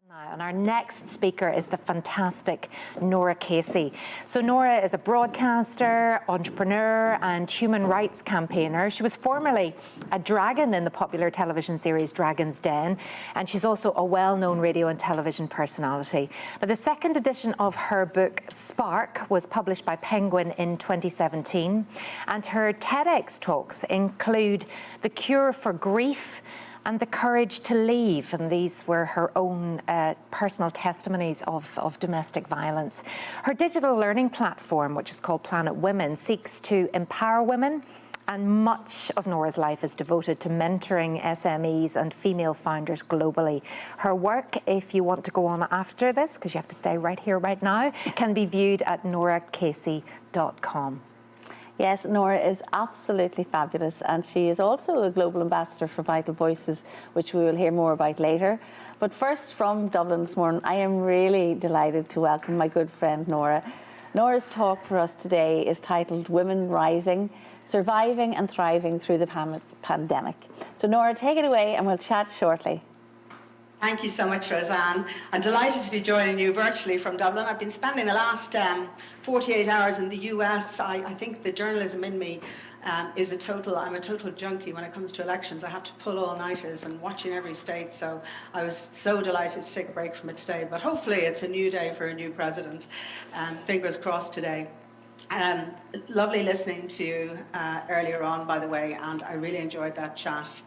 And our next speaker is the fantastic Nora Casey. So Nora is a broadcaster, entrepreneur and human rights campaigner. She was formerly a dragon in the popular television series Dragon's Den, and she's also a well-known radio and television personality. Now, the second edition of her book, Spark, was published by Penguin in 2017, and her TEDx talks include The Cure for Grief and The Courage to Leave, and these were her own personal testimonies of domestic violence. Her digital learning platform, which is called Planet Women, seeks to empower women, and much of Nora's life is devoted to mentoring SMEs and female founders globally. Her work, if you want to go on after this, because you have to stay right here, right now, can be viewed at norahcasey.com. Yes, Nora is absolutely fabulous, and she is also a global ambassador for Vital Voices, which we will hear more about later. But first, from Dublin this morning, I am really delighted to welcome my good friend Nora. Nora's talk for us today is titled Women Rising, Surviving and Thriving Through the Pandemic. So Nora, take it away and we'll chat shortly. Thank you so much, Roseanne. I'm delighted to be joining you virtually from Dublin. I've been spending the last 48 hours in the US. I think the journalism in me I'm a total junkie when it comes to elections. I have to pull all-nighters and watching every state. So I was so delighted to take a break from it today. But hopefully it's a new day for a new president. Fingers crossed today. Lovely listening to you earlier on, by the way, and I really enjoyed that chat.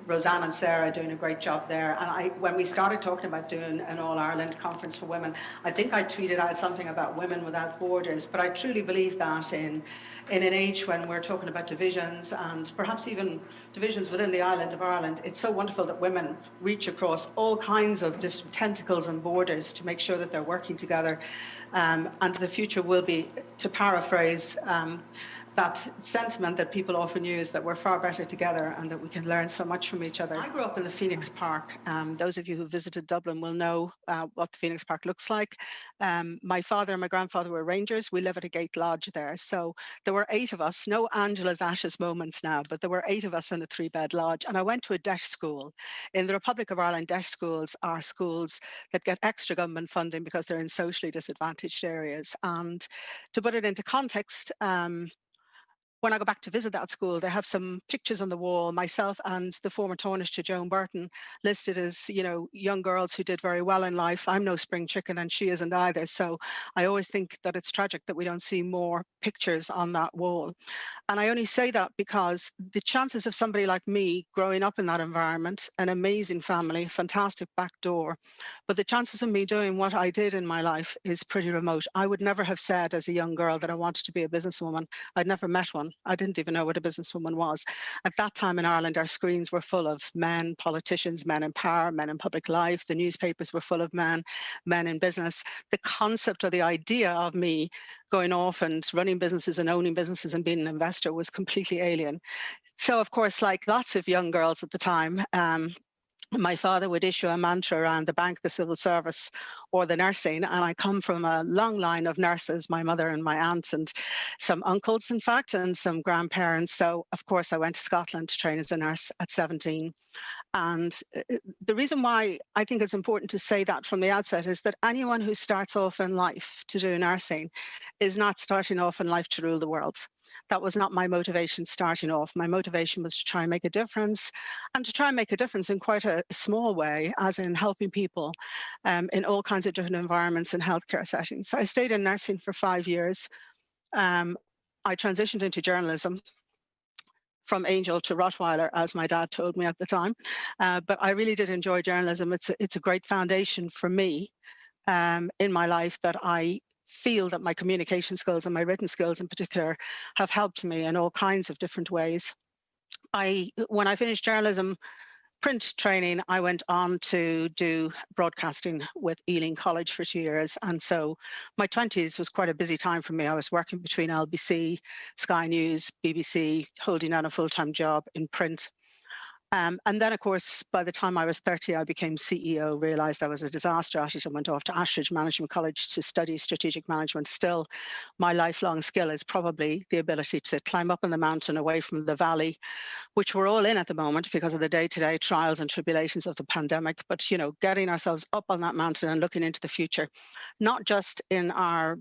Roseanne and Sarah doing a great job there. And when we started talking about doing an All-Ireland conference for women, I think I tweeted out something about women without borders, but I truly believe that in an age when we're talking about divisions and perhaps even divisions within the island of Ireland, it's so wonderful that women reach across all kinds of different tentacles and borders to make sure that they're working together. And the future will be, to paraphrase, that sentiment that people often use, that we're far better together and that we can learn so much from each other. I grew up in the Phoenix Park. Those of you who visited Dublin will know what the Phoenix Park looks like. My father and my grandfather were rangers. We live at a gate lodge there. So there were 8 of us, no Angela's Ashes moments now, but there were 8 of us in a 3-bed lodge. And I went to a DEIS school. In the Republic of Ireland, DEIS schools are schools that get extra government funding because they're in socially disadvantaged areas. And to put it into context, when I go back to visit that school, they have some pictures on the wall, myself and the former Taoiseach Joan Burton, listed as, you know, young girls who did very well in life. I'm no spring chicken and she isn't either. So I always think that it's tragic that we don't see more pictures on that wall. And I only say that because the chances of somebody like me growing up in that environment, an amazing family, fantastic back door, but the chances of me doing what I did in my life is pretty remote. I would never have said as a young girl that I wanted to be a businesswoman. I'd never met one. I didn't even know what a businesswoman was. At that time in Ireland, our screens were full of men, politicians, men in power, men in public life. The newspapers were full of men in business. The concept or the idea of me going off and running businesses and owning businesses and being an investor was completely alien. So, of course, like lots of young girls at the time, my father would issue a mantra around the bank, the civil service, or the nursing. And I come from a long line of nurses, my mother and my aunt, and some uncles, in fact, and some grandparents. So, of course, I went to Scotland to train as a nurse at 17. And the reason why I think it's important to say that from the outset is that anyone who starts off in life to do nursing is not starting off in life to rule the world. That was not my motivation starting off. My motivation was to try and make a difference, and to try and make a difference in quite a small way, as in helping people in all kinds of different environments and healthcare settings. I stayed in nursing for 5 years. I transitioned into journalism, from angel to Rottweiler, as my dad told me at the time. But I really did enjoy journalism. It's a great foundation for me in my life, that I feel that my communication skills and my written skills in particular have helped me in all kinds of different ways. When I finished journalism print training, I went on to do broadcasting with Ealing College for 2 years. And so my 20s was quite a busy time for me. I was working between LBC, Sky News, BBC, holding down a full-time job in print. And then, of course, by the time I was 30, I became CEO, realized I was a disaster at it, and went off to Ashridge Management College to study strategic management. Still, my lifelong skill is probably the ability to climb up on the mountain away from the valley, which we're all in at the moment because of the day-to-day trials and tribulations of the pandemic. But, getting ourselves up on that mountain and looking into the future, not just in our,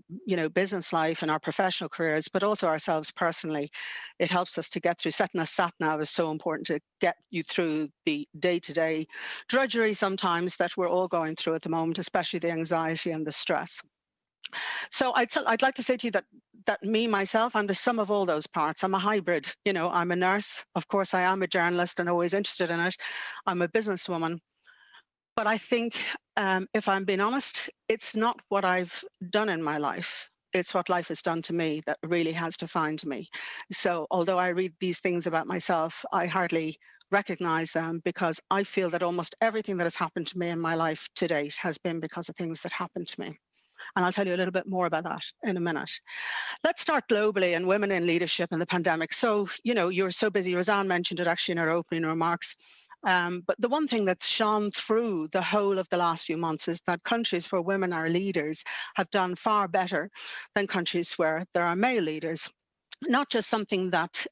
business life and our professional careers, but also ourselves personally. It helps us to get through. Setting a sat nav is so important to get you through the day-to-day drudgery sometimes that we're all going through at the moment, especially the anxiety and the stress. So I'd like to say to you that me, myself, I'm the sum of all those parts. I'm a hybrid. I'm a nurse. Of course, I am a journalist and always interested in it. I'm a businesswoman. But I think, if I'm being honest, it's not what I've done in my life. It's what life has done to me that really has defined me. So although I read these things about myself, I hardly recognize them, because I feel that almost everything that has happened to me in my life to date has been because of things that happened to me. And I'll tell you a little bit more about that in a minute. Let's start globally and women in leadership in the pandemic. So, you're so busy. Roseanne mentioned it actually in her opening remarks. But the one thing that's shone through the whole of the last few months is that countries where women are leaders have done far better than countries where there are male leaders. Not just something that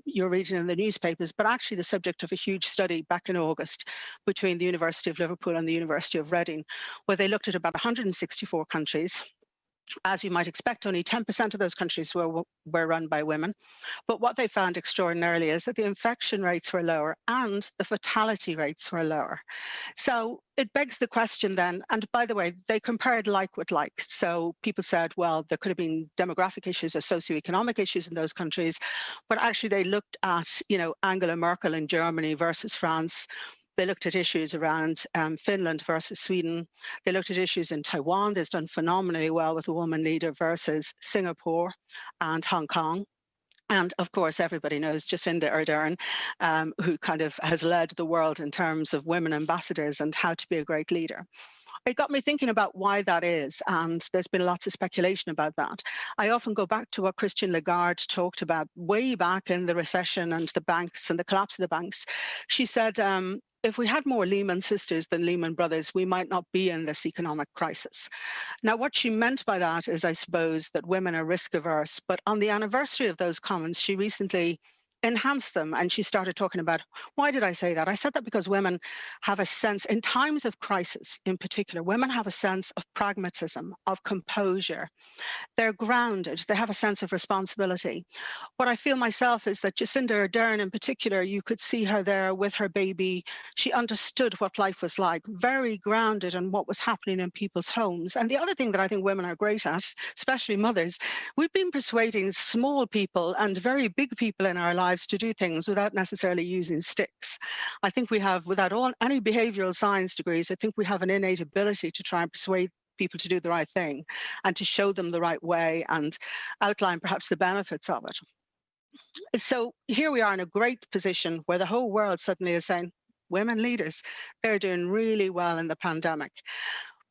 you're reading in the newspapers, but actually the subject of a huge study back in August between the University of Liverpool and the University of Reading, where they looked at about 164 countries. As you might expect, only 10% of those countries were run by women. But what they found extraordinarily is that the infection rates were lower and the fatality rates were lower. So it begs the question then, and by the way, they compared like with like. So people said, well, there could have been demographic issues or socioeconomic issues in those countries. But actually they looked at, Angela Merkel in Germany versus France. They looked at issues around Finland versus Sweden. They looked at issues in Taiwan. That's done phenomenally well with a woman leader versus Singapore and Hong Kong. And of course, everybody knows Jacinda Ardern, who kind of has led the world in terms of women ambassadors and how to be a great leader. It got me thinking about why that is, and there's been lots of speculation about that. I often go back to what Christine Lagarde talked about way back in the recession and the banks and the collapse of the banks. She said, if we had more Lehman sisters than Lehman brothers, we might not be in this economic crisis. Now, what she meant by that is, I suppose, that women are risk averse. But on the anniversary of those comments, she recently enhanced them, and she started talking about, why did I say that? I said that because women have a sense, in times of crisis in particular, women have a sense of pragmatism, of composure. They're grounded. They have a sense of responsibility. What I feel myself is that Jacinda Ardern in particular, you could see her there with her baby. She understood what life was like, very grounded in what was happening in people's homes. And the other thing that I think women are great at, especially mothers, we've been persuading small people and very big people in our lives to do things without necessarily using sticks. I think we have, without any behavioral science degrees, I think we have an innate ability to try and persuade people to do the right thing and to show them the right way and outline perhaps the benefits of it. So here we are in a great position where the whole world suddenly is saying, women leaders, they're doing really well in the pandemic.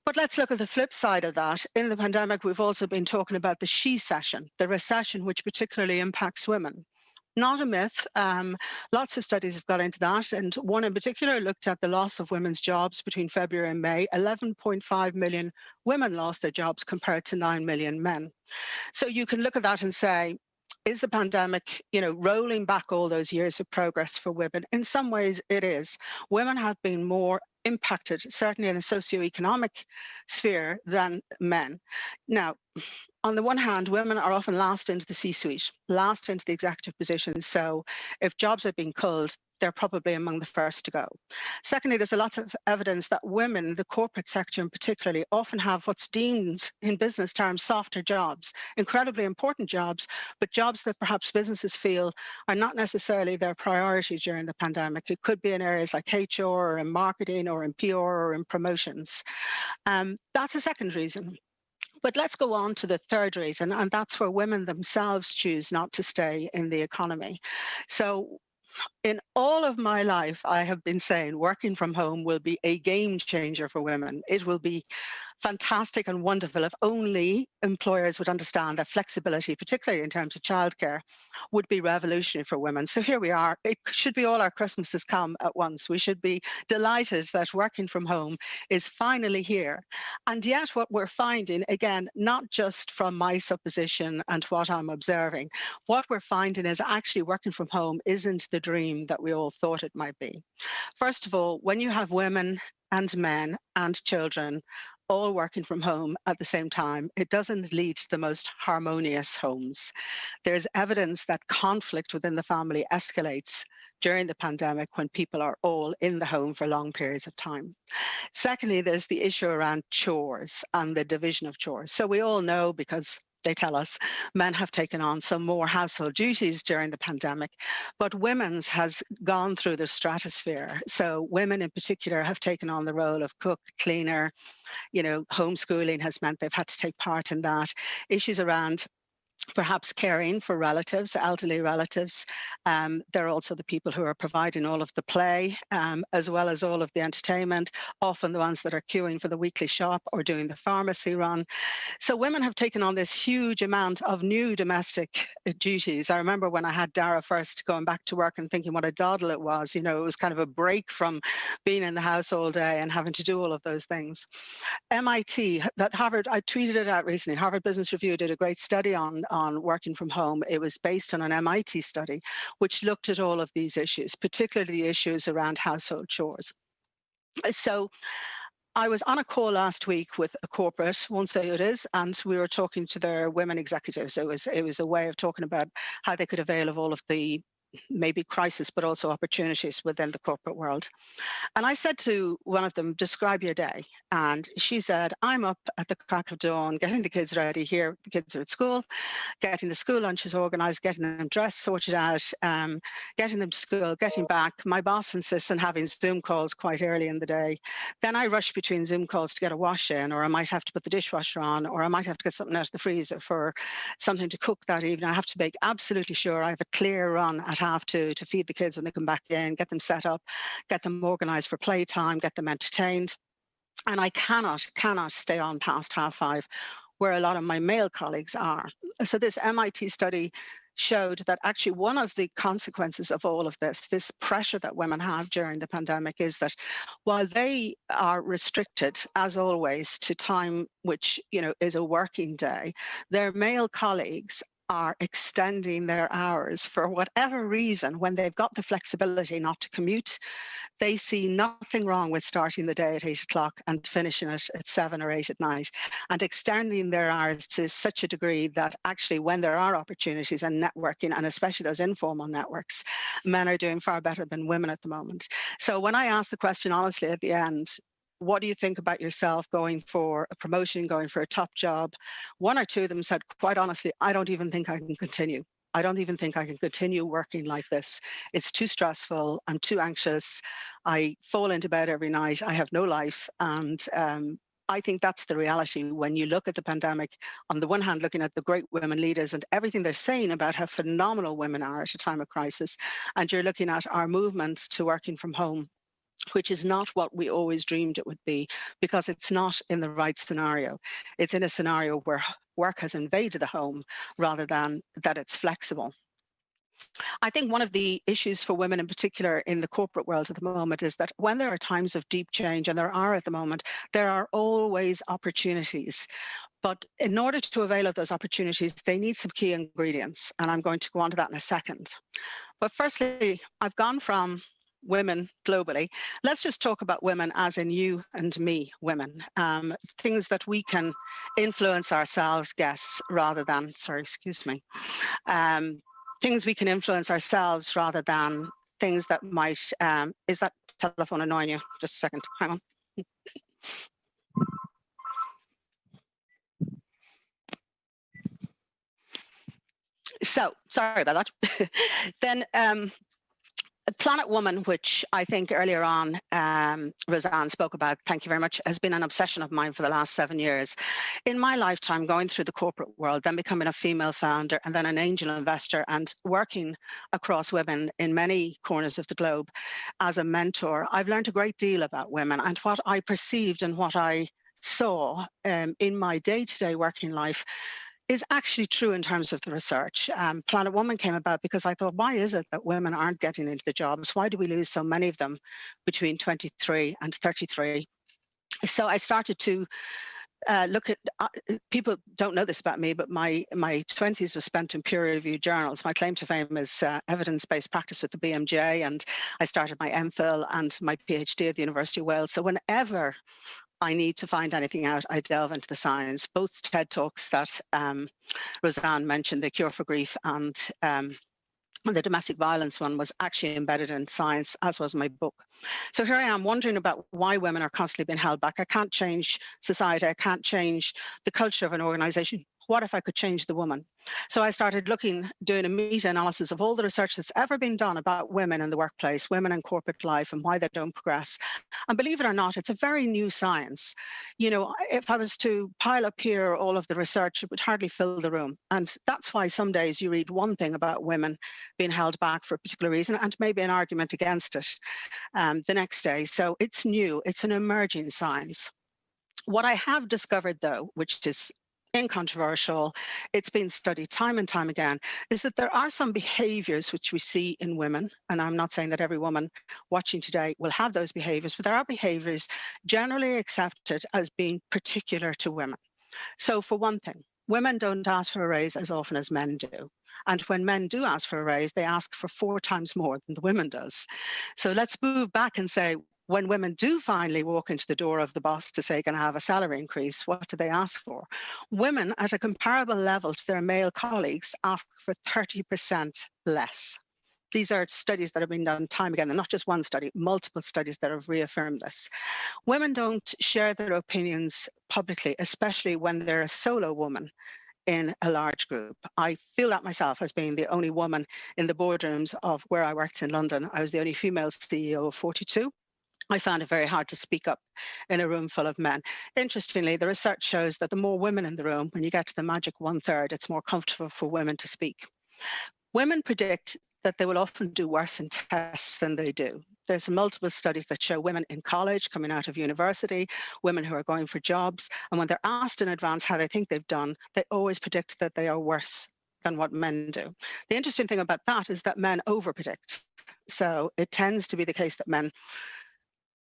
But let's look at the flip side of that. In the pandemic, we've also been talking about the she-cession, the recession, which particularly impacts women. Not a myth. Lots of studies have got into that, and one in particular looked at the loss of women's jobs between February and May. 11.5 million women lost their jobs compared to 9 million men. So you can look at that and say, is the pandemic, rolling back all those years of progress for women? In some ways, it is. Women have been more impacted, certainly in the socioeconomic sphere, than men. Now, on the one hand, women are often last into the C-suite, last into the executive positions. So if jobs are being culled, they're probably among the first to go. Secondly, there's a lot of evidence that women, the corporate sector in particular, often have what's deemed in business terms softer jobs, incredibly important jobs, but jobs that perhaps businesses feel are not necessarily their priority during the pandemic. It could be in areas like HR or in marketing or in PR or in promotions. That's a second reason. But let's go on to the third reason, and that's where women themselves choose not to stay in the economy. So in all of my life, I have been saying working from home will be a game changer for women. It will be fantastic and wonderful if only employers would understand that flexibility, particularly in terms of childcare, would be revolutionary for women. So here we are. It should be all our Christmases come at once. We should be delighted that working from home is finally here. And yet what we're finding, again, not just from my supposition and what I'm observing, what we're finding is actually working from home isn't the dream that we all thought it might be. First of all, when you have women and men and children all working from home at the same time, it doesn't lead to the most harmonious homes. There's evidence that conflict within the family escalates during the pandemic when people are all in the home for long periods of time. Secondly, there's the issue around chores and the division of chores. So we all know, because they tell us, men have taken on some more household duties during the pandemic, but women's has gone through the stratosphere. So women in particular have taken on the role of cook, cleaner. Homeschooling has meant they've had to take part in that. Issues around perhaps caring for relatives, elderly relatives. They're also the people who are providing all of the play, as well as all of the entertainment, often the ones that are queuing for the weekly shop or doing the pharmacy run. So women have taken on this huge amount of new domestic duties. I remember when I had Dara first going back to work and thinking what a doddle it was. It was kind of a break from being in the house all day and having to do all of those things. MIT, that Harvard, I tweeted it out recently, Harvard Business Review did a great study on working from home. It was based on an MIT study, which looked at all of these issues, particularly the issues around household chores. So I was on a call last week with a corporate, won't say who it is, and we were talking to their women executives. It was a way of talking about how they could avail of all of the maybe crisis, but also opportunities within the corporate world. And I said to one of them, describe your day. And she said, I'm up at the crack of dawn, getting the kids ready here. The kids are at school, getting the school lunches organized, getting them dressed, sorted out, getting them to school, getting back. My boss insists on having Zoom calls quite early in the day. Then I rush between Zoom calls to get a wash in, or I might have to put the dishwasher on, or I might have to get something out of the freezer for something to cook that evening. I have to make absolutely sure I have a clear run at half to feed the kids when they come back in, get them set up, get them organized for playtime, get them entertained. And I cannot stay on past 5:30, where a lot of my male colleagues are. So this MIT study showed that actually one of the consequences of all of this pressure that women have during the pandemic, is that while they are restricted, as always, to time which is a working day, their male colleagues are extending their hours for whatever reason. When they've got the flexibility not to commute, they see nothing wrong with starting the day at 8 o'clock and finishing it at 7 or 8 at night, and extending their hours to such a degree that actually when there are opportunities and networking, and especially those informal networks, men are doing far better than women at the moment. So when I asked the question honestly at the end, what do you think about yourself going for a promotion, going for a top job? One or two of them said, quite honestly, I don't even think I can continue. I don't even think I can continue working like this. It's too stressful. I'm too anxious. I fall into bed every night. I have no life. And I think that's the reality when you look at the pandemic. On the one hand, looking at the great women leaders and everything they're saying about how phenomenal women are at a time of crisis, and you're looking at our movement to working from home, which is not what we always dreamed it would be, because it's not in the right scenario. It's in a scenario where work has invaded the home rather than that it's flexible. I think one of the issues for women in particular in the corporate world at the moment is that when there are times of deep change, and there are at the moment, there are always opportunities. But in order to avail of those opportunities, they need some key ingredients. And I'm going to go on to that in a second. But firstly, I've gone from women globally. Let's just talk about women as in you and me, women. Things that we can influence ourselves, guess, rather than, things we can influence ourselves rather than things that might, is that telephone annoying you? Just a second, hang on. So, sorry about that. Then, Planet Woman, which I think earlier on Roseanne spoke about, thank you very much, has been an obsession of mine for the last 7 years. In my lifetime, going through the corporate world, then becoming a female founder, and then an angel investor, and working across women in many corners of the globe as a mentor, I've learned a great deal about women and what I perceived and what I saw in my day-to-day working life is actually true in terms of the research. Planet Woman came about because I thought, why is it that women aren't getting into the jobs? Why do we lose so many of them between 23 and 33? So I started to look at, people don't know this about me, but my 20s was spent in peer-reviewed journals. My claim to fame is evidence-based practice with the BMJ, and I started my MPhil and my PhD at the University of Wales. So whenever I need to find anything out, I delve into the science. Both TED Talks that Roseanne mentioned, The Cure for Grief and the domestic violence one, was actually embedded in science, as was my book. So here I am wondering about why women are constantly being held back. I can't change society. I can't change the culture of an organization. What if I could change the woman? So I started doing a meta-analysis of all the research that's ever been done about women in the workplace, women in corporate life, and why they don't progress. And believe it or not, it's a very new science. You know, if I was to pile up here all of the research, it would hardly fill the room. And that's why some days you read one thing about women being held back for a particular reason and maybe an argument against it the next day. So it's new. It's an emerging science. What I have discovered, though, which is incontroversial, it's been studied time and time again, is that there are some behaviors which we see in women, and I'm not saying that every woman watching today will have those behaviors, but there are behaviors generally accepted as being particular to women. So for one thing, women don't ask for a raise as often as men do. And when men do ask for a raise, they ask for 4 times more than the woman does. So let's move back and say, when women do finally walk into the door of the boss to say, can I have a salary increase, what do they ask for? Women at a comparable level to their male colleagues ask for 30% less. These are studies that have been done time again, and not just one study, multiple studies that have reaffirmed this. Women don't share their opinions publicly, especially when they're a solo woman in a large group. I feel that myself as being the only woman in the boardrooms of where I worked in London. I was the only female CEO of 42. I found it very hard to speak up in a room full of men. Interestingly, the research shows that the more women in the room, when you get to the magic 1/3, it's more comfortable for women to speak. Women predict that they will often do worse in tests than they do. There's multiple studies that show women in college, coming out of university, women who are going for jobs, and when they're asked in advance how they think they've done, they always predict that they are worse than what men do. The interesting thing about that is that men overpredict. So it tends to be the case that men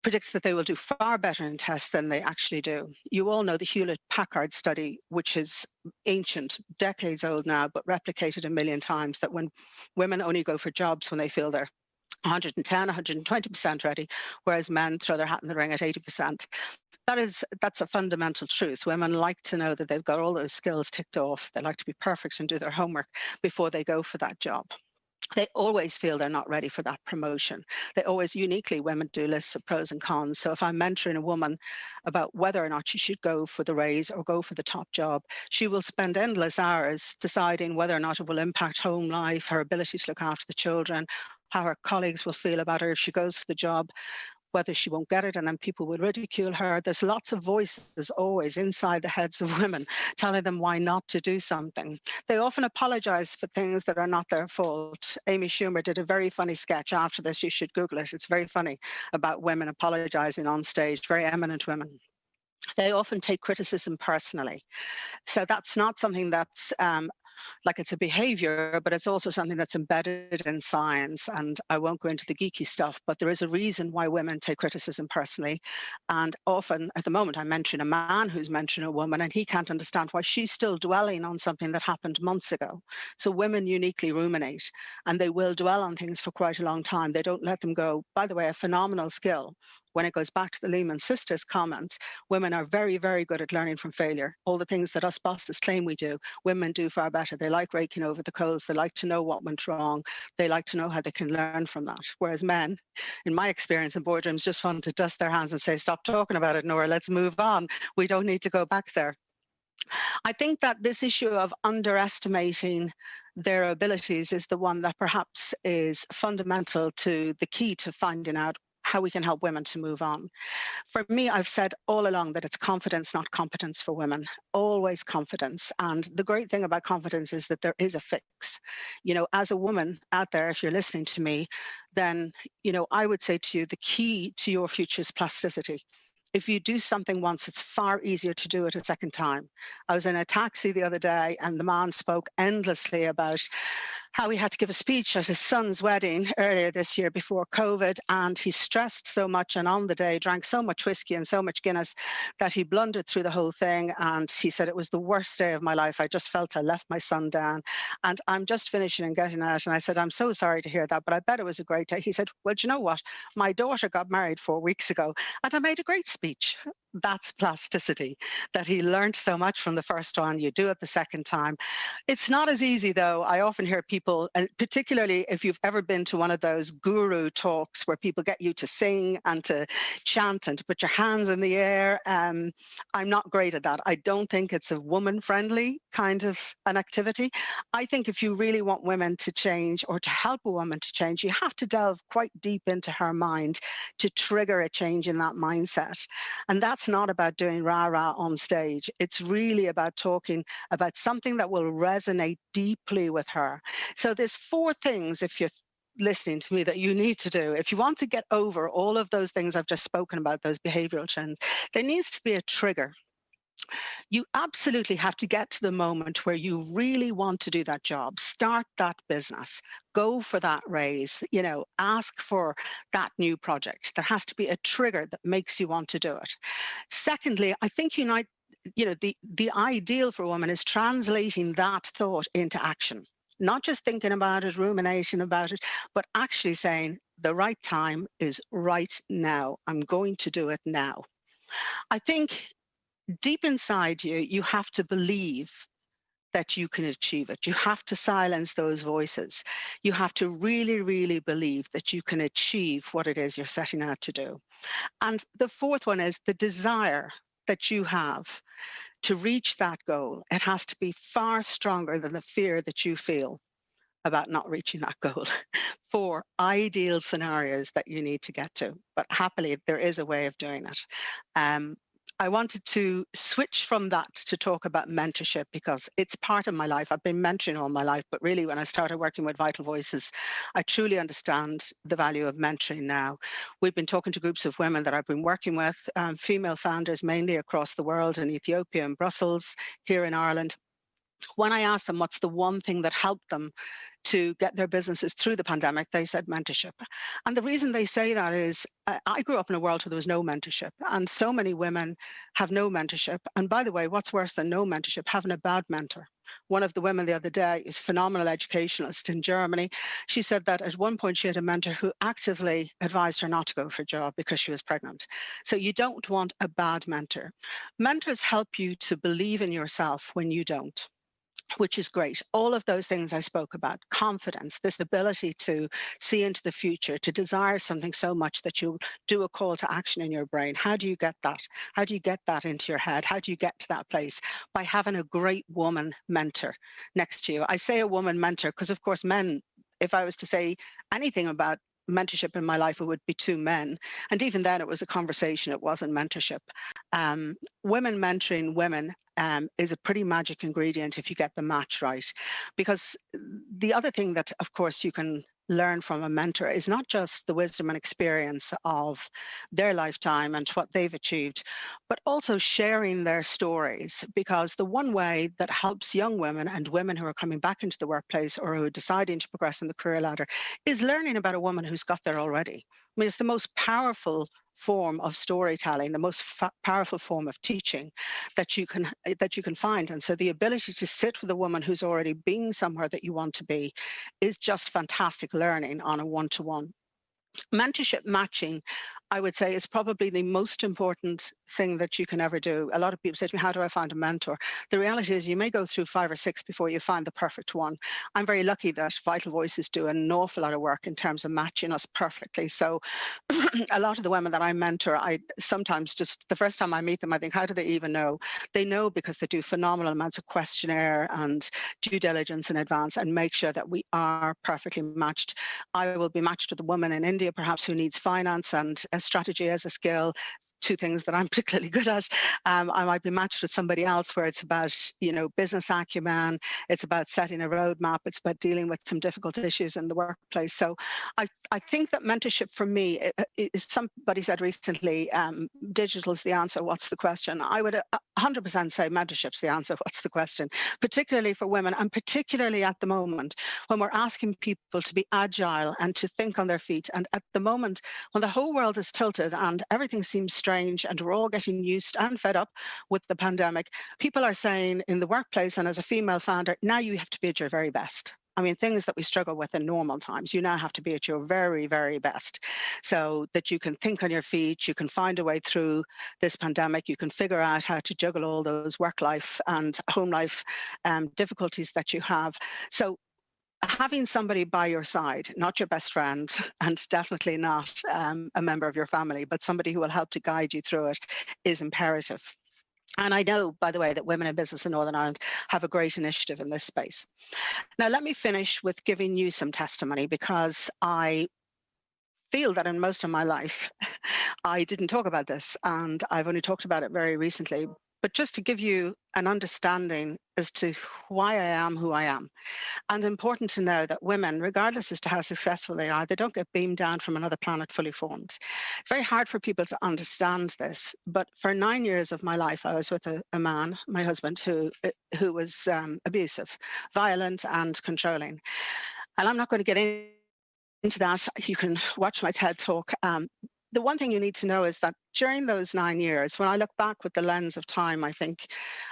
predicts that they will do far better in tests than they actually do. You all know the Hewlett-Packard study, which is ancient, decades old now, but replicated a million times, that when women only go for jobs when they feel they're 110, 120% ready, whereas men throw their hat in the ring at 80%. That's a fundamental truth. Women like to know that they've got all those skills ticked off. They like to be perfect and do their homework before they go for that job. They always feel they're not ready for that promotion. They always, uniquely, women do lists of pros and cons. So if I'm mentoring a woman about whether or not she should go for the raise or go for the top job, she will spend endless hours deciding whether or not it will impact home life, her ability to look after the children, how her colleagues will feel about her if she goes for the job, whether she won't get it, and then people will ridicule her. There's lots of voices always inside the heads of women telling them why not to do something. They often apologize for things that are not their fault. Amy Schumer did a very funny sketch after this. You should Google it. It's very funny, about women apologizing on stage, very eminent women. They often take criticism personally. So that's not something that's like it's a behavior, but it's also something that's embedded in science. And I won't go into the geeky stuff, but there is a reason why women take criticism personally. And often, at the moment, I mention a man who's mentioned a woman, and he can't understand why she's still dwelling on something that happened months ago. So women uniquely ruminate, and they will dwell on things for quite a long time. They don't let them go. By the way, a phenomenal skill. When it goes back to the Lehman Sisters comment, women are very, very good at learning from failure. All the things that us bosses claim we do, women do far better. They like raking over the coals. They like to know what went wrong. They like to know how they can learn from that. Whereas men, in my experience in boardrooms, just want to dust their hands and say, stop talking about it, Nora, let's move on. We don't need to go back there. I think that this issue of underestimating their abilities is the one that perhaps is fundamental to the key to finding out how we can help women to move on. For me, I've said all along that it's confidence, not competence for women, always confidence. And the great thing about confidence is that there is a fix. You know, as a woman out there, if you're listening to me, then, you know, I would say to you, the key to your future is plasticity. if you do something once, it's far easier to do it a second time. I was in a taxi the other day and the man spoke endlessly about how he had to give a speech at his son's wedding earlier this year before COVID, and he stressed so much and on the day drank so much whiskey and so much Guinness that he blundered through the whole thing. And he said, it was the worst day of my life. I just felt I left my son down. And I'm just finishing and getting out. And I said, I'm so sorry to hear that, but I bet it was a great day. He said, well, do you know what? My daughter got married 4 weeks ago and I made a great speech. That's plasticity, that he learned so much from the first one. You do it the second time. It's not as easy, though. I often hear people, and particularly if you've ever been to one of those guru talks where people get you to sing and to chant and to put your hands in the air. I'm not great at that. I don't think it's a woman-friendly kind of an activity. I think if you really want women to change or to help a woman to change, you have to delve quite deep into her mind to trigger a change in that mindset. And that's not about doing rah-rah on stage. It's really about talking about something that will resonate deeply with her. So there's 4 things, if you're listening to me, that you need to do. If you want to get over all of those things I've just spoken about, those behavioral trends, there needs to be a trigger. You absolutely have to get to the moment where you really want to do that job, start that business, go for that raise, ask for that new project. There has to be a trigger that makes you want to do it. Secondly, I think the ideal for a woman is translating that thought into action, not just thinking about it, ruminating about it, but actually saying the right time is right now. I'm going to do it now. I think deep inside you, you have to believe that you can achieve it. You have to silence those voices. You have to really, really believe that you can achieve what it is you're setting out to do. And the 4th one is the desire that you have to reach that goal. It has to be far stronger than the fear that you feel about not reaching that goal. 4 ideal scenarios that you need to get to. But happily, there is a way of doing it. I wanted to switch from that to talk about mentorship because it's part of my life. I've been mentoring all my life, but really when I started working with Vital Voices, I truly understand the value of mentoring now. We've been talking to groups of women that I've been working with, female founders mainly across the world, in Ethiopia and Brussels, here in Ireland. When I asked them what's the one thing that helped them to get their businesses through the pandemic, they said mentorship. And the reason they say that is I grew up in a world where there was no mentorship, and so many women have no mentorship. And by the way, what's worse than no mentorship? Having a bad mentor. One of the women the other day is a phenomenal educationalist in Germany. She said that at one point she had a mentor who actively advised her not to go for a job because she was pregnant. So you don't want a bad mentor. Mentors help you to believe in yourself when you don't, which is great. All of those things I spoke about, confidence, this ability to see into the future, to desire something so much that you do a call to action in your brain. How do you get that? How do you get that into your head? How do you get to that place? By having a great woman mentor next to you. I say a woman mentor because, of course, men, if I was to say anything about mentorship in my life, it would be 2 men. And even then, it was a conversation. It wasn't mentorship. Women mentoring women is a pretty magic ingredient if you get the match right. Because the other thing that, of course, you can learn from a mentor is not just the wisdom and experience of their lifetime and what they've achieved, but also sharing their stories. Because the one way that helps young women and women who are coming back into the workplace or who are deciding to progress in the career ladder is learning about a woman who's got there already. I mean, it's the most powerful form of storytelling, the most powerful form of teaching that you can find. And so the ability to sit with a woman who's already been somewhere that you want to be is just fantastic learning on a one-to-one. Mentorship matching, I would say, is probably the most important thing that you can ever do. A lot of people say to me, how do I find a mentor? The reality is you may go through 5 or 6 before you find the perfect one. I'm very lucky that Vital Voices do an awful lot of work in terms of matching us perfectly. So a lot of the women that I mentor, I sometimes just, the first time I meet them, I think, how do they even know? They know because they do phenomenal amounts of questionnaire and due diligence in advance and make sure that we are perfectly matched. I will be matched with a woman in India, perhaps, who needs finance and a strategy as a skill. two things that I'm particularly good at. I might be matched with somebody else where it's about, business acumen, it's about setting a roadmap, it's about dealing with some difficult issues in the workplace. So I think that mentorship for me is, somebody said recently, digital's the answer, what's the question? I would 100% say mentorship's the answer, what's the question? Particularly for women, and particularly at the moment when we're asking people to be agile and to think on their feet. And at the moment when the whole world is tilted and everything seems strange and we're all getting used and fed up with the pandemic, people are saying in the workplace, and as a female founder, now you have to be at your very best. I mean, things that we struggle with in normal times, you now have to be at your very, very best so that you can think on your feet, you can find a way through this pandemic, you can figure out how to juggle all those work life and home life difficulties that you have. So having somebody by your side, not your best friend, and definitely not a member of your family, but somebody who will help to guide you through it, is imperative. And I know, by the way, that Women in Business in Northern Ireland have a great initiative in this space. Now, let me finish with giving you some testimony, because I feel that in most of my life, I didn't talk about this, and I've only talked about it very recently. But just to give you an understanding as to why I am who I am. And important to know that women, regardless as to how successful they are, they don't get beamed down from another planet fully formed. It's very hard for people to understand this. But for 9 years of my life, I was with a man, my husband, who was abusive, violent and controlling. And I'm not going to get into that. You can watch my TED talk. The one thing you need to know is that during those 9 years, when I look back with the lens of time, I think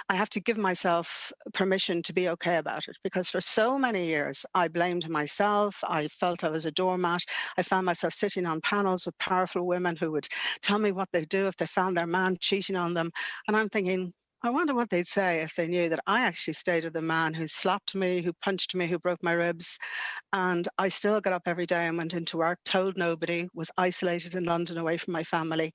I have to give myself permission to be okay about it, because for so many years, I blamed myself. I felt I was a doormat. I found myself sitting on panels with powerful women who would tell me what they'd do if they found their man cheating on them. And I'm thinking, I wonder what they'd say if they knew that I actually stayed with a man who slapped me, who punched me, who broke my ribs. And I still got up every day and went into work, told nobody, was isolated in London away from my family.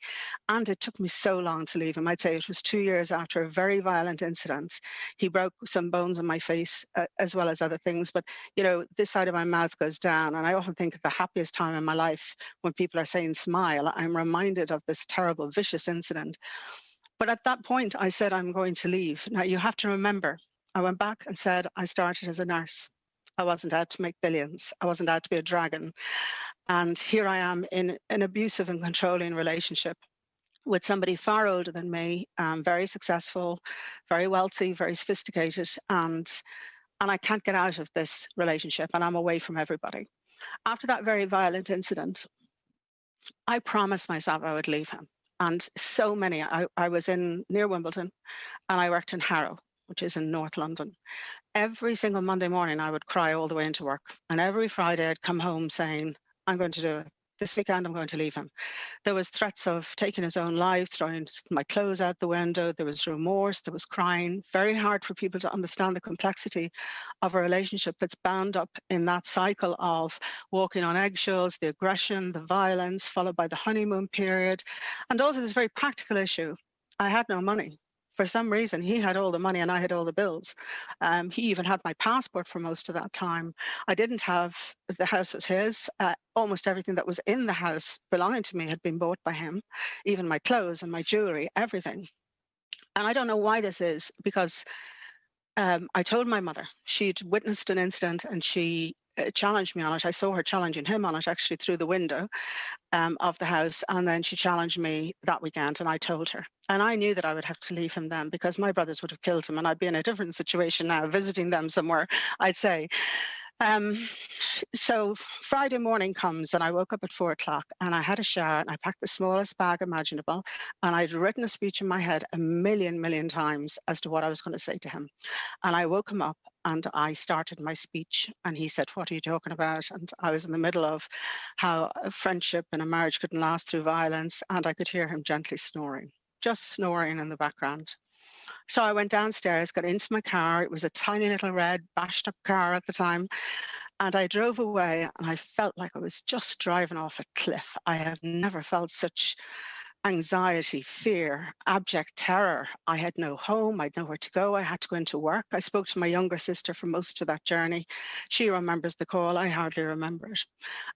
And it took me so long to leave him. I'd say it was 2 years after a very violent incident. He broke some bones in my face, as well as other things. But, this side of my mouth goes down. And I often think of the happiest time in my life when people are saying smile, I'm reminded of this terrible, vicious incident. But at that point, I said, I'm going to leave. Now, you have to remember, I went back and said, I started as a nurse. I wasn't out to make billions. I wasn't out to be a dragon. And here I am in an abusive and controlling relationship with somebody far older than me, very successful, very wealthy, very sophisticated. And I can't get out of this relationship, and I'm away from everybody. After that very violent incident, I promised myself I would leave him. And so many, I was near Wimbledon, and I worked in Harrow, which is in North London. Every single Monday morning, I would cry all the way into work. And every Friday, I'd come home saying, I'm going to do it. This weekend, I'm going to leave him. There was threats of taking his own life, throwing my clothes out the window. There was remorse. There was crying. Very hard for people to understand the complexity of a relationship that's bound up in that cycle of walking on eggshells, the aggression, the violence, followed by the honeymoon period. And also this very practical issue. I had no money. For some reason, he had all the money and I had all the bills. He even had my passport for most of that time. I didn't have, the house was his. Almost everything that was in the house belonging to me had been bought by him, even my clothes and my jewelry, everything. And I don't know why this is, because I told my mother. She'd witnessed an incident and she challenged me on it. I saw her challenging him on it, actually, through the window of the house. And then she challenged me that weekend, and I told her. And I knew that I would have to leave him then, because my brothers would have killed him, and I'd be in a different situation now, visiting them somewhere, I'd say. So Friday morning comes, and I woke up at 4 o'clock, and I had a shower, and I packed the smallest bag imaginable, and I'd written a speech in my head a million times as to what I was going to say to him. And I woke him up, and I started my speech, and he said, what are you talking about? And I was in the middle of how a friendship and a marriage couldn't last through violence, and I could hear him gently snoring, just snoring in the background. So I went downstairs, got into my car. It was a tiny little red bashed up car at the time. And I drove away, and I felt like I was just driving off a cliff. I have never felt such anxiety, fear, abject terror. I had no home. I had nowhere to go. I had to go into work. I spoke to my younger sister for most of that journey. She remembers the call. I hardly remember it.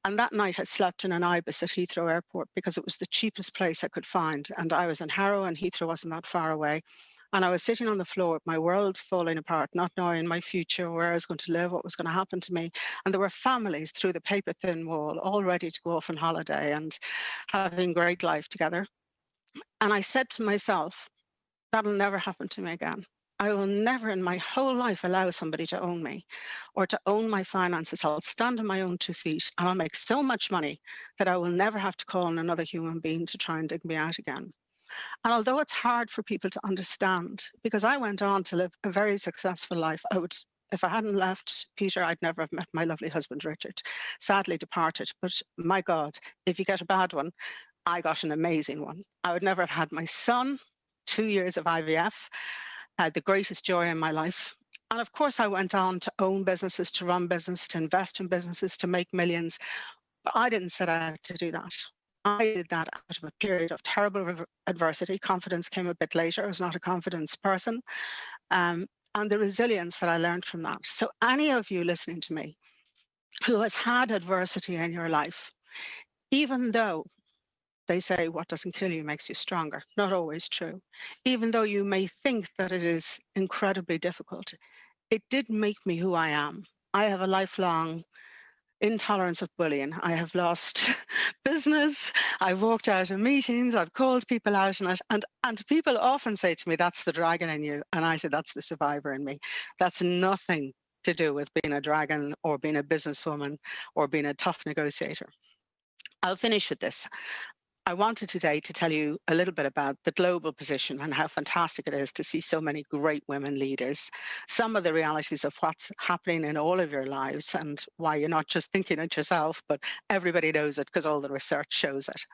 And that night I slept in an ibis at Heathrow Airport because it was the cheapest place I could find. And I was in Harrow and Heathrow wasn't that far away. And I was sitting on the floor with my world falling apart, not knowing my future, where I was going to live, what was going to happen to me. And there were families through the paper-thin wall, all ready to go off on holiday and having great life together. And I said to myself, that'll never happen to me again. I will never in my whole life allow somebody to own me or to own my finances. I'll stand on my own 2 feet and I'll make so much money that I will never have to call on another human being to try and dig me out again. And although it's hard for people to understand, because I went on to live a very successful life, if I hadn't left Peter, I'd never have met my lovely husband, Richard, sadly departed. But my God, if you get a bad one, I got an amazing one. I would never have had my son, 2 years of IVF, had the greatest joy in my life. And of course, I went on to own businesses, to run business, to invest in businesses, to make millions. But I didn't set out to do that. I did that out of a period of terrible adversity. Confidence came a bit later. I was not a confidence person. And the resilience that I learned from that. So any of you listening to me who has had adversity in your life, even though they say what doesn't kill you makes you stronger, not always true. Even though you may think that it is incredibly difficult, it did make me who I am. I have a lifelong intolerance of bullying. I have lost business. I've walked out of meetings. I've called people out on it. And people often say to me, that's the dragon in you. And I say, that's the survivor in me. That's nothing to do with being a dragon or being a businesswoman or being a tough negotiator. I'll finish with this. I wanted today to tell you a little bit about the global position and how fantastic it is to see so many great women leaders, some of the realities of what's happening in all of your lives and why you're not just thinking it yourself, but everybody knows it because all the research shows it.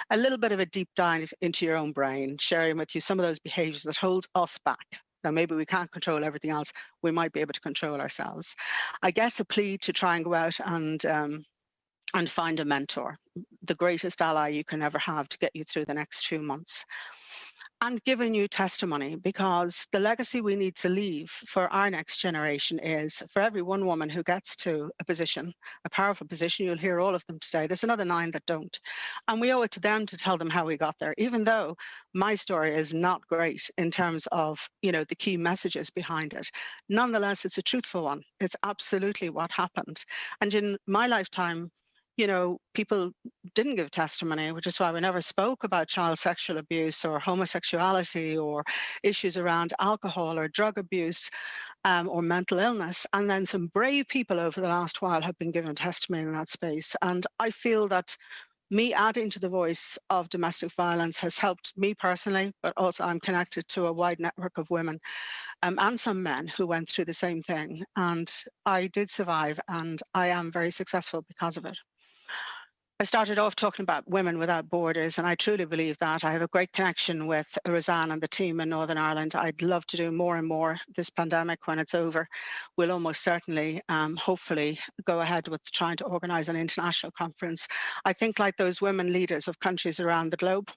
A little bit of a deep dive into your own brain, sharing with you some of those behaviors that hold us back. Now, maybe we can't control everything else. We might be able to control ourselves. I guess a plea to try and go out and find a mentor, the greatest ally you can ever have to get you through the next few months. And giving you testimony, because the legacy we need to leave for our next generation is for every one woman who gets to a position, a powerful position, you'll hear all of them today, there's another 9 that don't. And we owe it to them to tell them how we got there, even though my story is not great in terms of, the key messages behind it. Nonetheless, it's a truthful one. It's absolutely what happened. And in my lifetime, people didn't give testimony, which is why we never spoke about child sexual abuse or homosexuality or issues around alcohol or drug abuse or mental illness. And then some brave people over the last while have been given testimony in that space. And I feel that me adding to the voice of domestic violence has helped me personally, but also I'm connected to a wide network of women and some men who went through the same thing. And I did survive, and I am very successful because of it. I started off talking about Women Without Borders, and I truly believe that. I have a great connection with Roseanne and the team in Northern Ireland. I'd love to do more and more. This pandemic, when it's over, will almost certainly, hopefully, go ahead with trying to organise an international conference. I think like those women leaders of countries around the globe,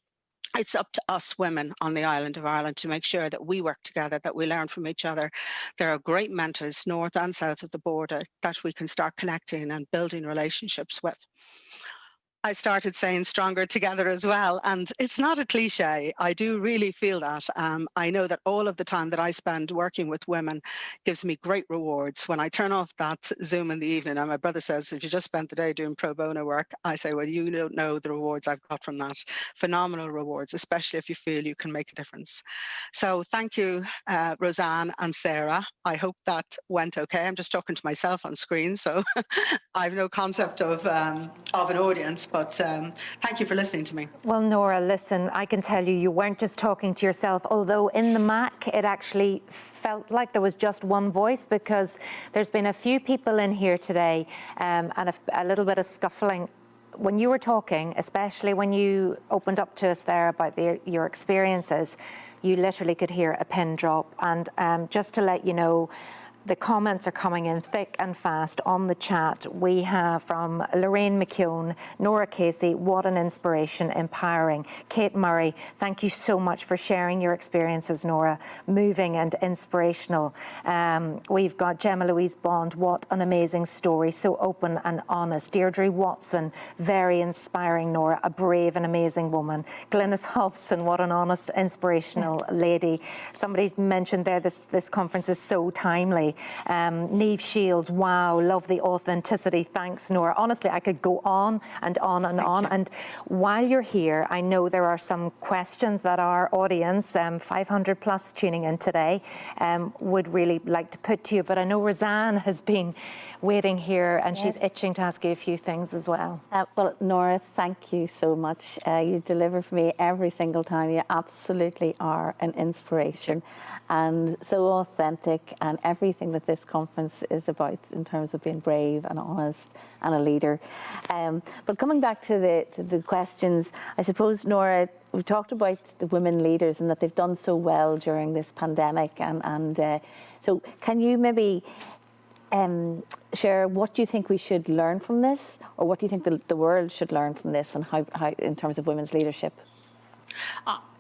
it's up to us women on the island of Ireland to make sure that we work together, that we learn from each other. There are great mentors north and south of the border that we can start connecting and building relationships with. I started saying stronger together as well. And it's not a cliche. I do really feel that. I know that all of the time that I spend working with women gives me great rewards. When I turn off that Zoom in the evening, and my brother says, if you just spent the day doing pro bono work, I say, well, you don't know the rewards I've got from that. Phenomenal rewards, especially if you feel you can make a difference. So thank you, Roseanne and Sarah. I hope that went okay. I'm just talking to myself on screen, so I have no concept of an audience. But thank you for listening to me. Well, Nora, listen, I can tell you weren't just talking to yourself, although in the MAC, it actually felt like there was just one voice, because there's been a few people in here today and a little bit of scuffling. When you were talking, especially when you opened up to us there about your experiences, you literally could hear a pin drop. And just to let you know, The comments are coming in thick and fast on the chat. We have from Lorraine McKeown, Nora Casey, what an inspiration, empowering. Kate Murray, thank you so much for sharing your experiences, Nora. Moving and inspirational. We've got Gemma Louise Bond, what an amazing story, so open and honest. Deirdre Watson, very inspiring, Nora, a brave and amazing woman. Glynis Hobson, what an honest, inspirational lady. Somebody mentioned there this conference is so timely. Neve Shields, wow, love the authenticity. Thanks, Nora. Honestly, I could go on and on and on. And while you're here, I know there are some questions that our audience, 500 plus tuning in today, would really like to put to you. But I know Roseanne has been waiting here and she's itching to ask you a few things as well. Well, Nora, thank you so much. You deliver for me every single time. You absolutely are an inspiration and so authentic, and everything that this conference is about in terms of being brave and honest and a leader. But coming back to the questions, I suppose, Nora, we've talked about the women leaders and that they've done so well during this pandemic. So can you maybe share what do you think we should learn from this, or what do you think the world should learn from this, and how in terms of women's leadership?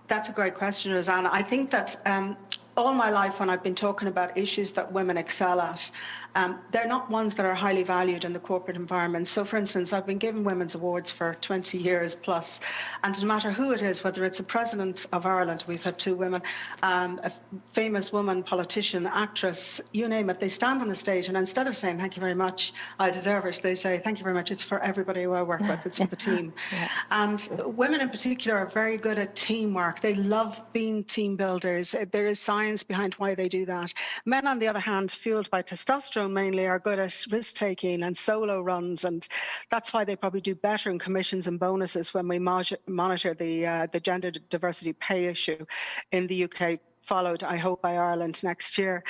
That's a great question, Rosanna. I think that all my life when I've been talking about issues that women excel at, they're not ones that are highly valued in the corporate environment. So, for instance, I've been given women's awards for 20 years plus, and no matter who it is, whether it's a president of Ireland, we've had 2 women, a famous woman, politician, actress, you name it, they stand on the stage and instead of saying, thank you very much, I deserve it, they say, thank you very much, it's for everybody who I work with, it's for the team. And women in particular are very good at teamwork. They love being team builders. There is science behind why they do that. Men, on the other hand, fueled by testosterone mainly, are good at risk-taking and solo runs, and that's why they probably do better in commissions and bonuses when we monitor the gender diversity pay issue in the UK, followed, I hope, by Ireland next year.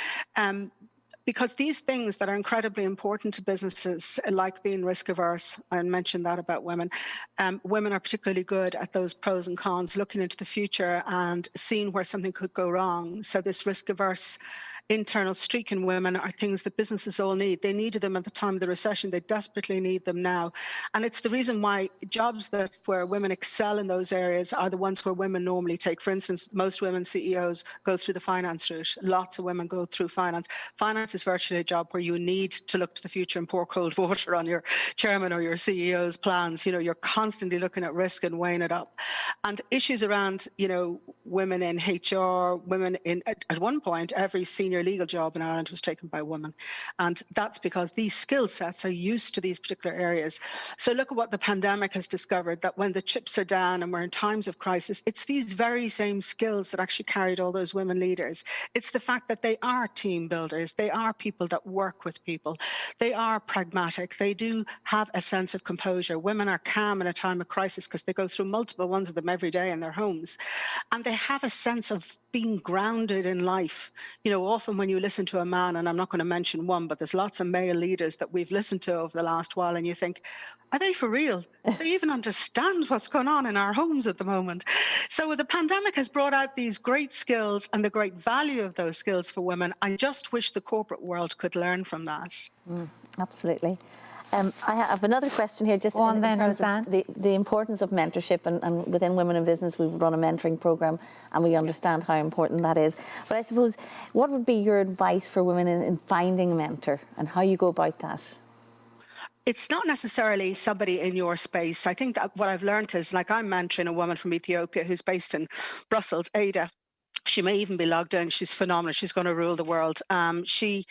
Because these things that are incredibly important to businesses, like being risk averse, I mentioned that about women, women are particularly good at those pros and cons, looking into the future and seeing where something could go wrong. So this risk averse internal streak in women are things that businesses all need. They needed them at the time of the recession. They desperately need them now. And it's the reason why jobs where women excel in those areas are the ones where women normally take. For instance, most women CEOs go through the finance route. Lots of women go through finance. Finance is virtually a job where you need to look to the future and pour cold water on your chairman or your CEO's plans. You know, you're constantly looking at risk and weighing it up. And issues around, you know, women in HR, women in, at one point, every senior legal job in Ireland was taken by women. And that's because these skill sets are used to these particular areas. So look at what the pandemic has discovered, that when the chips are down and we're in times of crisis, it's these very same skills that actually carried all those women leaders. It's the fact that they are team builders. They are people that work with people. They are pragmatic. They do have a sense of composure. Women are calm in a time of crisis because they go through multiple ones of them every day in their homes. And they have a sense of being grounded in life. You know, often when you listen to a man, and I'm not going to mention one, but there's lots of male leaders that we've listened to over the last while, and you think, are they for real? Do they even understand what's going on in our homes at the moment? So the pandemic has brought out these great skills and the great value of those skills for women. I just wish the corporate world could learn from that. Absolutely. I have another question here, just on then, Roseanne. The importance of mentorship, and within Women in Business, we've run a mentoring program, and we understand how important that is. But I suppose, what would be your advice for women in finding a mentor, and how you go about that? It's not necessarily somebody in your space. I think that what I've learned is, like, I'm mentoring a woman from Ethiopia who's based in Brussels, Ada. She may even be logged in. She's phenomenal. She's going to rule the world. She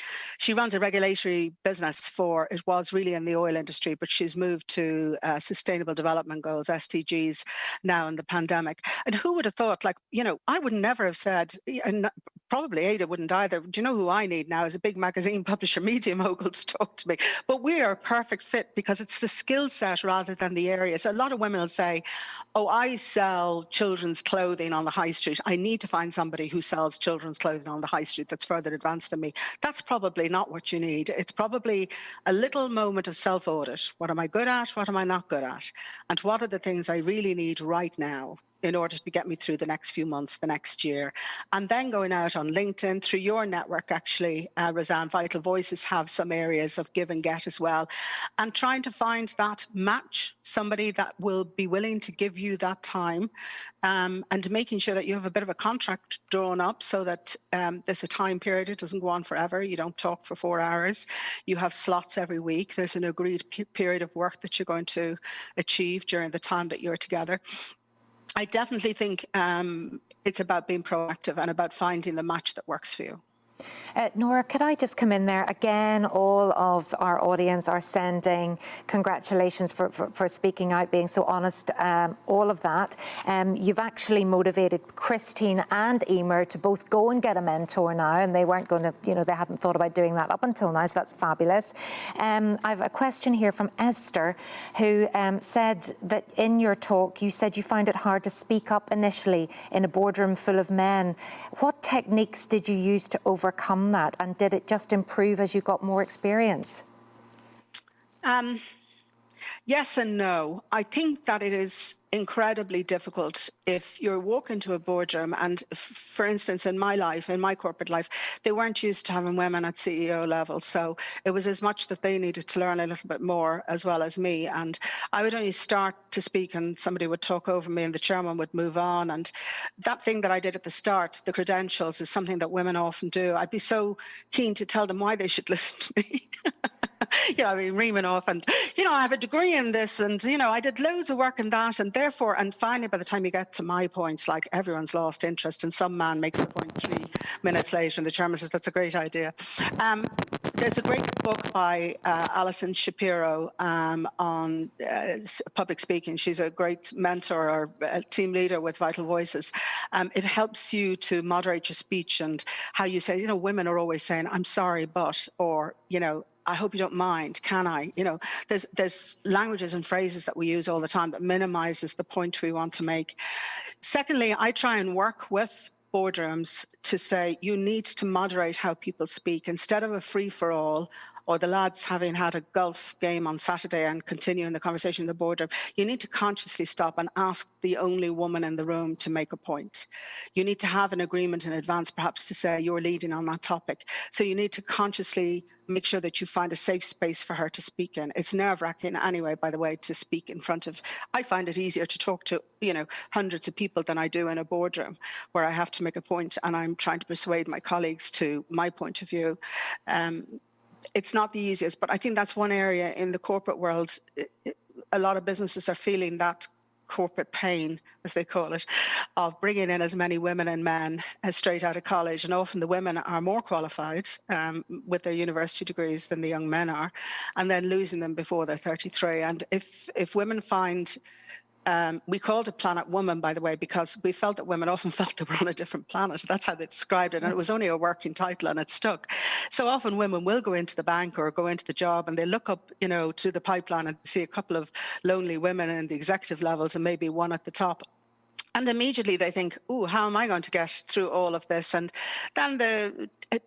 runs a regulatory business it was really in the oil industry, but she's moved to Sustainable Development Goals, SDGs, now in the pandemic. And who would have thought, like, you know, I would never have said, and probably Ada wouldn't either, do you know who I need now is a big magazine publisher, media mogul, to talk to me. But we are a perfect fit because it's the skill set rather than the area. So a lot of women will say, oh, I sell children's clothing on the high street. I need to find somebody who sells children's clothing on the high street that's further advanced than me. That's probably not what you need. It's probably a little moment of self-audit. What am I good at? What am I not good at? And what are the things I really need right now? in order to get me through the next few months, the next year. And then going out on LinkedIn through your network, actually, Roseanne, Vital Voices have some areas of give and get as well. And trying to find that match, somebody that will be willing to give you that time, and making sure that you have a bit of a contract drawn up so that there's a time period. It doesn't go on forever. You don't talk for 4 hours. You have slots every week. There's an agreed period of work that you're going to achieve during the time that you're together. I definitely think it's about being proactive and about finding the match that works for you. Nora, could I just come in there? Again, all of our audience are sending congratulations for speaking out, being so honest, all of that. You've actually motivated Christine and Emer to both go and get a mentor now, and they weren't going to, they hadn't thought about doing that up until now, so that's fabulous. I have a question here from Esther, who said that in your talk, you said you found it hard to speak up initially in a boardroom full of men. What techniques did you use to overcome that, and did it just improve as you got more experience? Yes and no. I think that it is incredibly difficult if you're walking to a boardroom and, for instance, in my life, in my corporate life, they weren't used to having women at CEO level. So it was as much that they needed to learn a little bit more as well as me. And I would only start to speak and somebody would talk over me and the chairman would move on. And that thing that I did at the start, the credentials, is something that women often do. I'd be so keen to tell them why they should listen to me. I've been reaming off and, I have a degree in this and, I did loads of work in that. And therefore, and finally, by the time you get to my point, like everyone's lost interest and some man makes a point 3 minutes later and the chairman says, that's a great idea. There's a great book by Alison Shapiro on public speaking. She's a great mentor or a team leader with Vital Voices. It helps you to moderate your speech and how you say, women are always saying, I'm sorry, but, or, I hope you don't mind, can I? There's languages and phrases that we use all the time that minimizes the point we want to make. Secondly, I try and work with boardrooms to say you need to moderate how people speak instead of a free-for-all or the lads having had a golf game on Saturday and continuing the conversation in the boardroom. You need to consciously stop and ask the only woman in the room to make a point. You need to have an agreement in advance, perhaps to say you're leading on that topic. So you need to consciously make sure that you find a safe space for her to speak in. It's nerve-wracking anyway, by the way, to speak in front of, I find it easier to talk to, hundreds of people than I do in a boardroom where I have to make a point and I'm trying to persuade my colleagues to my point of view. It's not the easiest, but I think that's one area in the corporate world. A lot of businesses are feeling that corporate pain, as they call it, of bringing in as many women and men as straight out of college. And often the women are more qualified with their university degrees than the young men are, and then losing them before they're 33. And if women find, we called it Planet Woman, by the way, because we felt that women often felt they were on a different planet. That's how they described it. And it was only a working title and it stuck. So often women will go into the bank or go into the job and they look up, to the pipeline and see a couple of lonely women in the executive levels and maybe one at the top. And immediately they think, how am I going to get through all of this? And then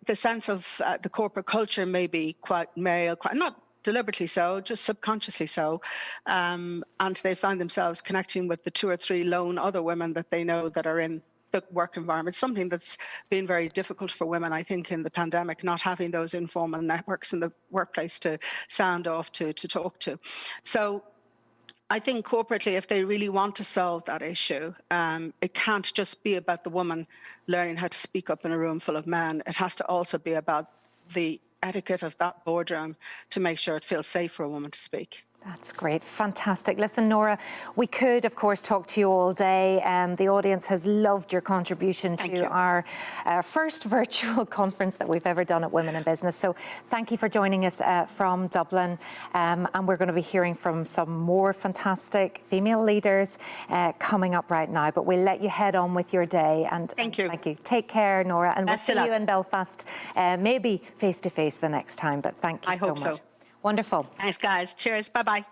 the sense of the corporate culture may be quite male, quite not deliberately so, just subconsciously so. And they find themselves connecting with the 2 or 3 lone other women that they know that are in the work environment, something that's been very difficult for women, I think, in the pandemic, not having those informal networks in the workplace to sound off to talk to. So I think corporately, if they really want to solve that issue, it can't just be about the woman learning how to speak up in a room full of men. It has to also be about the etiquette of that boardroom to make sure it feels safe for a woman to speak. That's great. Fantastic. Listen, Nora, we could, of course, talk to you all day. The audience has loved your contribution to our first virtual conference that we've ever done at Women in Business. So thank you for joining us from Dublin. And we're going to be hearing from some more fantastic female leaders coming up right now. But we'll let you head on with your day. And thank you. Thank you. Take care, Nora. And we'll see you in Belfast, maybe face-to-face the next time. But thank you so much. I hope so. Wonderful. Thanks, guys. Cheers. Bye-bye.